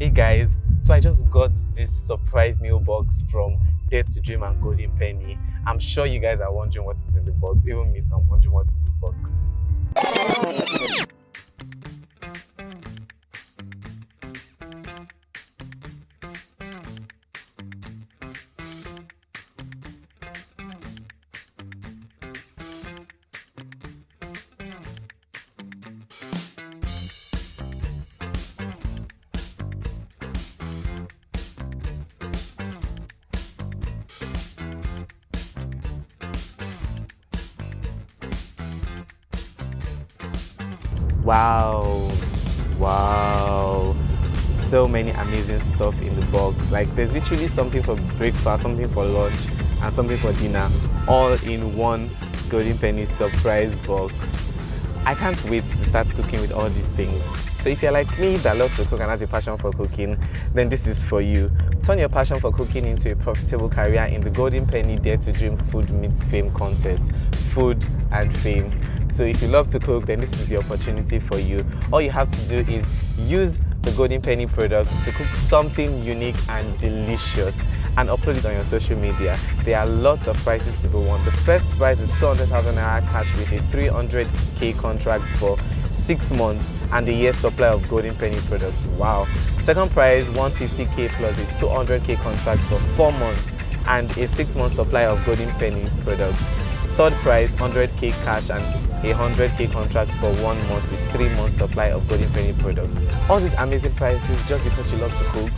Hey guys, so I just got this surprise meal box from Dare2dream and Golden. I'm sure you guys are wondering what is in the box. Even me, so I'm wondering what's in the box. Wow, so many amazing stuff in the box. Like, there's literally something for breakfast, something for lunch, and something for dinner, all in one Golden surprise box. I can't wait to start cooking with all these things. So if you're like me that loves to cook and has a passion for cooking, then this is for you. Turn your passion for cooking into a profitable career in the Golden Dare2dream Food Meets Fame contest. Food and fame. So if you love to cook, then this is the opportunity for you. All you have to do is use the Golden products to cook something unique and delicious and upload it on your social media. There are lots of prizes to be won. The first prize is 200,000 naira cash with a 300k contract for 6 months and a year's supply of Golden products. Wow. Second prize, 150k plus a 200k contract for 4 months and a 6-month supply of Golden products. Third prize, 100k cash and a 100k contract for 1 month with 3 months supply of Golden products. All these amazing prizes just because you love to cook.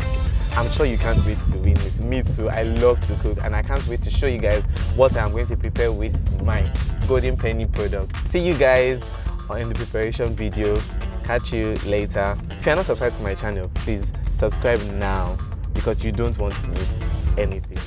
I'm sure you can't wait to win this. Me too, I love to cook and I can't wait to show you guys what I'm going to prepare with my Golden product. See you guys in the preparation video. Catch you later. If you're not subscribed to my channel, please subscribe now because you don't want to miss anything.